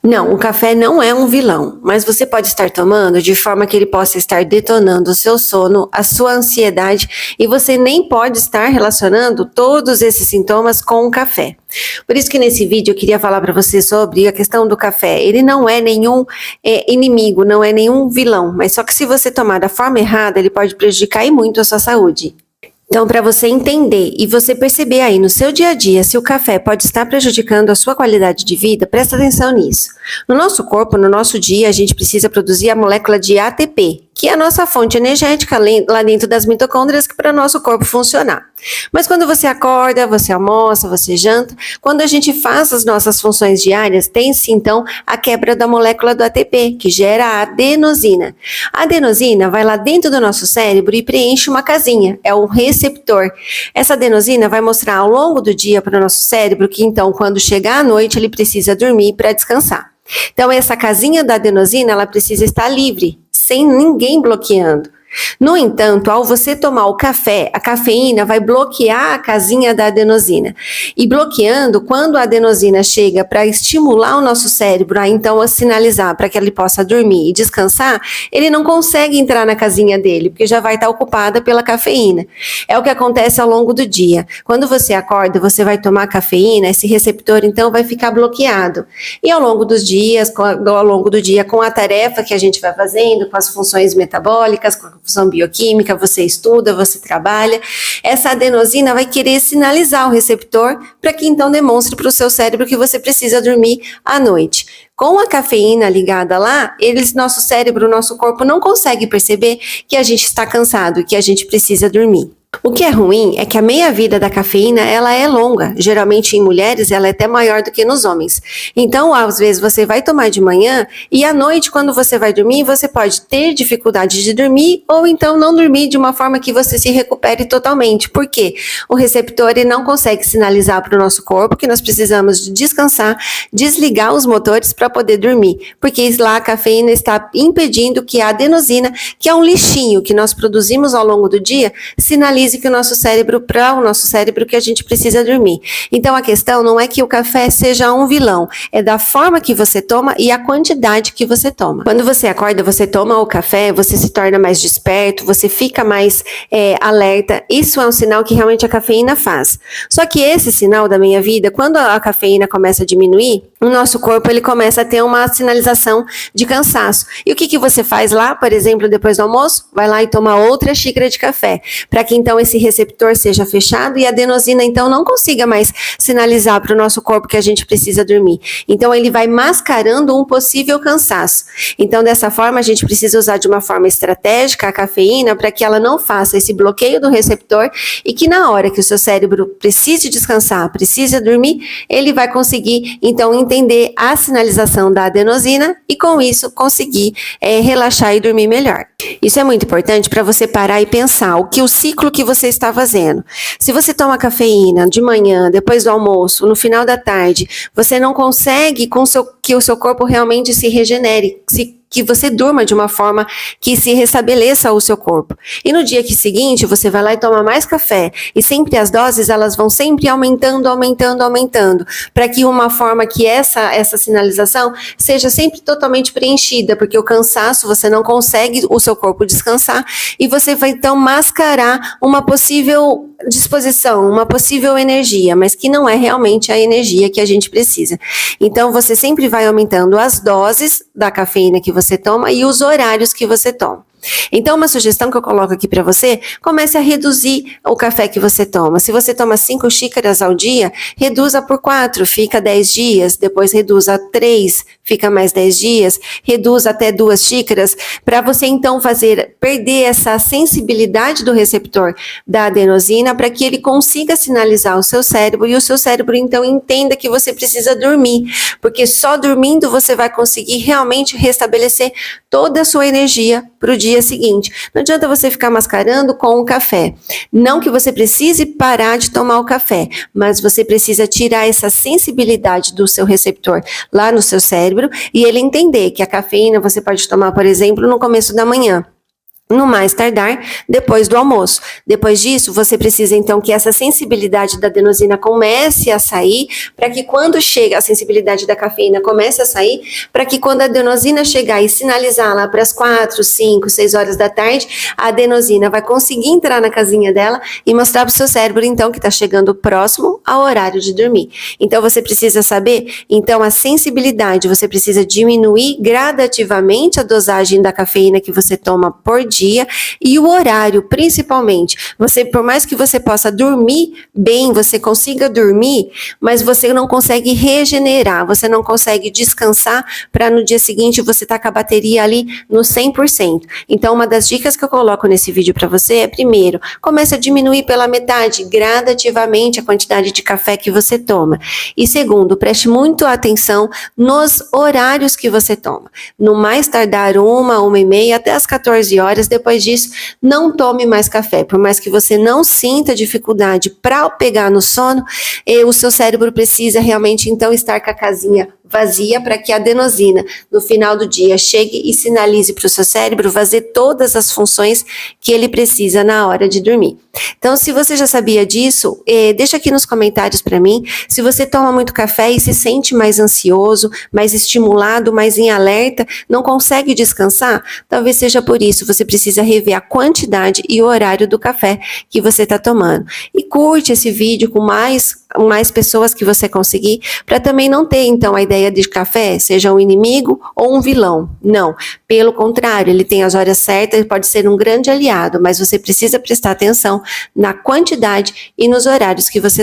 Não, o café não é um vilão, mas você pode estar tomando de forma que ele possa estar detonando o seu sono, a sua ansiedade, e você nem pode estar relacionando todos esses sintomas com o café. Por isso que nesse vídeo eu queria falar para você sobre a questão do café. Ele não é nenhum inimigo, não é nenhum vilão, mas só que se você tomar da forma errada, ele pode prejudicar e muito a sua saúde. Então, para você entender e você perceber aí no seu dia a dia se o café pode estar prejudicando a sua qualidade de vida, presta atenção nisso. No nosso corpo, no nosso dia, a gente precisa produzir a molécula de ATP, que é a nossa fonte energética lá dentro das mitocôndrias para o nosso corpo funcionar. Mas quando você acorda, você almoça, você janta, quando a gente faz as nossas funções diárias, tem-se então a quebra da molécula do ATP, que gera a adenosina. A adenosina vai lá dentro do nosso cérebro e preenche uma casinha, é um receptor. Essa adenosina vai mostrar ao longo do dia para o nosso cérebro que então quando chegar à noite ele precisa dormir para descansar. Então essa casinha da adenosina ela precisa estar livre, sem ninguém bloqueando. No entanto, ao você tomar o café, a cafeína vai bloquear a casinha da adenosina. E bloqueando, quando a adenosina chega para estimular o nosso cérebro a então a sinalizar para que ele possa dormir e descansar, ele não consegue entrar na casinha dele, porque já vai estar ocupada pela cafeína. É o que acontece ao longo do dia. Quando você acorda, você vai tomar cafeína, esse receptor então vai ficar bloqueado. E ao longo dos dias, com a tarefa que a gente vai fazendo, com as funções metabólicas, com a função bioquímica, você estuda, você trabalha, essa adenosina vai querer sinalizar o receptor para que então demonstre para o seu cérebro que você precisa dormir à noite. Com a cafeína ligada lá, nosso cérebro, nosso corpo não consegue perceber que a gente está cansado e que a gente precisa dormir. O que é ruim é que a meia-vida da cafeína, ela é longa. Geralmente em mulheres, ela é até maior do que nos homens. Então, às vezes, você vai tomar de manhã e à noite, quando você vai dormir, você pode ter dificuldade de dormir ou então não dormir de uma forma que você se recupere totalmente. Por quê? O receptor ele não consegue sinalizar para o nosso corpo que nós precisamos de descansar, desligar os motores para poder dormir. Porque lá a cafeína está impedindo que a adenosina, que é um lixinho que nós produzimos ao longo do dia, sinalize que o nosso cérebro, que a gente precisa dormir. Então a questão não é que o café seja um vilão, é da forma que você toma e a quantidade que você toma. Quando você acorda, você toma o café, você se torna mais desperto, você fica mais alerta. Isso é um sinal que realmente a cafeína faz. Só que esse sinal da minha vida, quando a cafeína começa a diminuir, o nosso corpo ele começa a ter uma sinalização de cansaço. E o que você faz lá, por exemplo, depois do almoço? Vai lá e toma outra xícara de café, para que então esse receptor seja fechado e a adenosina então não consiga mais sinalizar para o nosso corpo que a gente precisa dormir. Então ele vai mascarando um possível cansaço. Então dessa forma a gente precisa usar de uma forma estratégica a cafeína para que ela não faça esse bloqueio do receptor e que na hora que o seu cérebro precise descansar, precisa dormir, ele vai conseguir então entender a sinalização da adenosina e com isso conseguir relaxar e dormir melhor. Isso é muito importante para você parar e pensar o ciclo que você está fazendo. Se você toma cafeína de manhã, depois do almoço, no final da tarde, você não consegue que o seu corpo realmente se regenere, que você durma de uma forma que se restabeleça o seu corpo. E no dia seguinte, você vai lá e toma mais café. E sempre as doses, elas vão sempre aumentando, para que uma forma que essa sinalização seja sempre totalmente preenchida, porque o cansaço, você não consegue o seu corpo descansar, e você vai então mascarar uma possível disposição, uma possível energia, mas que não é realmente a energia que a gente precisa. Então, você sempre vai aumentando as doses da cafeína que você toma e os horários que você toma. Então, uma sugestão que eu coloco aqui para você, comece a reduzir o café que você toma. Se você toma 5 xícaras ao dia, reduza por 4, fica 10 dias, depois reduza a 3, fica mais 10 dias, reduza até 2 xícaras, para você então perder essa sensibilidade do receptor da adenosina, para que ele consiga sinalizar o seu cérebro e o seu cérebro então entenda que você precisa dormir, porque só dormindo você vai conseguir realmente restabelecer toda a sua energia para o dia seguinte. Não adianta você ficar mascarando com o café. Não que você precise parar de tomar o café, mas você precisa tirar essa sensibilidade do seu receptor lá no seu cérebro e ele entender que a cafeína você pode tomar, por exemplo, no começo da manhã. no mais tardar, depois do almoço. Depois disso, você precisa então que essa sensibilidade da adenosina comece a sair, para que quando chega a sensibilidade da cafeína comece a sair, para que quando a adenosina chegar e sinalizar lá para as 4, 5, 6 horas da tarde, a adenosina vai conseguir entrar na casinha dela e mostrar para o seu cérebro então que está chegando próximo ao horário de dormir. Então você precisa saber, então a sensibilidade, você precisa diminuir gradativamente a dosagem da cafeína que você toma por dia e o horário, principalmente. Você, por mais que você possa dormir bem, você consiga dormir, mas você não consegue regenerar, você não consegue descansar para no dia seguinte você estar com a bateria ali no 100%. Então, uma das dicas que eu coloco nesse vídeo para você é, primeiro, comece a diminuir pela metade, gradativamente, a quantidade de café que você toma. E segundo, preste muito atenção nos horários que você toma. No mais tardar 1h30, até as 14 horas, depois disso, não tome mais café. Por mais que você não sinta dificuldade para pegar no sono, o seu cérebro precisa realmente então estar com a casinha vazia para que a adenosina no final do dia chegue e sinalize para o seu cérebro fazer todas as funções que ele precisa na hora de dormir. Então, se você já sabia disso, deixa aqui nos comentários para mim. Se você toma muito café e se sente mais ansioso, mais estimulado, mais em alerta, não consegue descansar, talvez seja por isso. Você precisa rever a quantidade e o horário do café que você está tomando. E curte esse vídeo com mais pessoas que você conseguir, para também não ter então a ideia de café seja um inimigo ou um vilão. Não, pelo contrário, ele tem as horas certas, ele pode ser um grande aliado, mas você precisa prestar atenção na quantidade e nos horários que você